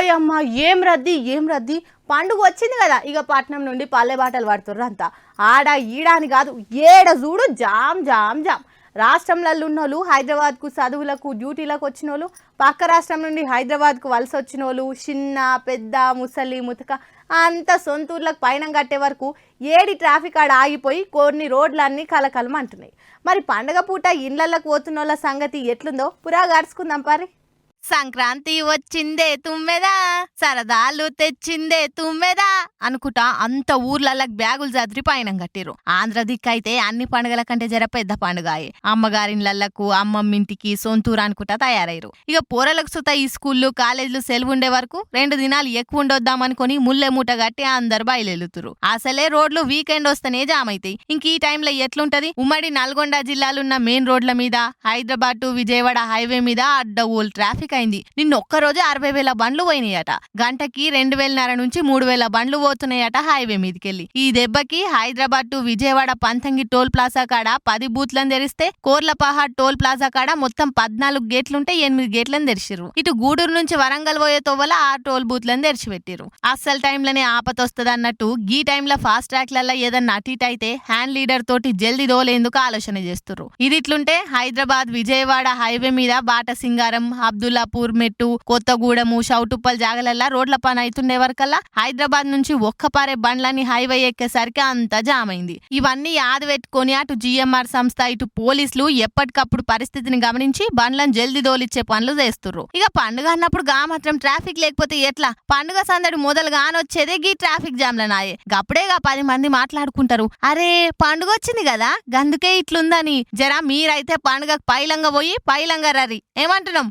ఓయమ్మ ఏం రద్దీ పండుగ వచ్చింది కదా ఇక పట్నం నుండి పల్లె బాటలు పడుతుర్రు అంతా ఆడ ఈడ అని కాదు ఏడ చూడు జామ్ జామ్ జామ్ రాష్ట్రంలలో ఉన్నోళ్ళు హైదరాబాద్కు చదువులకు డ్యూటీలకు వచ్చిన వాళ్ళు పక్క రాష్ట్రం నుండి హైదరాబాద్కు వలస వచ్చిన వాళ్ళు చిన్న పెద్ద ముసలి ముతక అంత సొంతూర్లకు పైన కట్టే వరకు ఏడి ట్రాఫిక్ ఆడ ఆగిపోయి కొన్ని రోడ్లన్నీ కలకలం అంటున్నాయి. మరి పండగ పూట ఇండ్లలకు పోతున్న వాళ్ళ సంగతి ఎట్లుందో పురా గార్చుకుందాం పారి. సంక్రాంతి వచ్చిందే తుమ్మెదా సరదాలు తెచ్చిందే తుమ్మెదా అనుకుంటా అంత ఊర్లకి బ్యాగులు చదిరి పైన కట్టిరు. ఆంధ్ర దిక్కైతే అన్ని పండుగల కంటే జర పెద్ద పండుగాయే. అమ్మగారిన్లకు అమ్మమ్మింటికి సొంతూరు అనుకుంటా తయారయ్యారు. ఇక పోరలకు సుత ఈ స్కూళ్ళు కాలేజీలు సెలవు ఉండే వరకు 2 దినాలు ఎక్కువ ఉండొద్దామనుకుని ముల్లె మూట కట్టి అందరు బయలుతురు. అసలే రోడ్లు వీకెండ్ వస్తేనే జామ్ అవుతాయి. ఇంక ఈ టైంలో ఎట్లుంటది? ఉమ్మడి నల్గొండ జిల్లాలున్న మెయిన్ రోడ్ల మీద హైదరాబాద్ టు విజయవాడ హైవే మీద అడ్డగోలు ట్రాఫిక్ అయింది. నిన్న ఒక్కరోజే 60,000 బండ్లు పోయినాయట. గంటకి 2,500 నుంచి 3,000 బండ్లు పోతున్నాయట హైవే మీదకెళ్ళి. ఈ దెబ్బకి Hyderabad to Vijayawada Panthangi toll plaza కాడ 10 బూత్లను తెరిస్తే కోర్లపహాడ్ టోల్ ప్లాజా కాడ మొత్తం 14 గేట్లుంటే 8 గేట్లను తెరిచిర్రు. ఇటు గూడూరు నుంచి వరంగల్ పోయే తోవల 6 టోల్ బూత్లను తెరిచిపెట్టిరు. అస్సలు టైంలోనే ఆపతొస్తుంది అన్నట్టు ఈ టైంలో ఫాస్ట్ ట్రాక్లలో ఏదన్నా అటు ఇటు అయితే హ్యాండ్ లీడర్ తోటి జల్దీ దోలేందుకు ఆలోచన చేస్తున్నారు. ఇది ఇట్లుంటే హైదరాబాద్ విజయవాడ హైవే మీద బాట సింగారం అబ్దుల్లా మెట్టు కొత్తగూడెము షౌటుప్పల్ జాగలల్లా రోడ్ల పని అవుతుండే వరకల్లా హైదరాబాద్ నుంచి ఒక్కపారే బండ్లని హైవే ఎక్కేసరికి అంతా జామ్ అయింది. ఇవన్నీ యాద పెట్టుకొని అటు జిఎంఆర్ సంస్థ ఇటు పోలీసులు ఎప్పటికప్పుడు పరిస్థితిని గమనించి బండ్లను జల్దీ దోలిచ్చే పనులు చేస్తుర్రు. ఇక పండుగ అన్నప్పుడు గా మాత్రం ట్రాఫిక్ లేకపోతే ఎట్లా? పండుగ సందడి మొదలుగానొచ్చేదే గీ ట్రాఫిక్ జామ్లనాయే. గప్పుడేగా 10 మంది మాట్లాడుకుంటారు, అరే పండుగ వచ్చింది కదా గందుకే ఇట్లుందని. జరా మీరైతే పండుగకు పైలంగా పోయి పైలంగా రరి. ఏమంటున్నాం?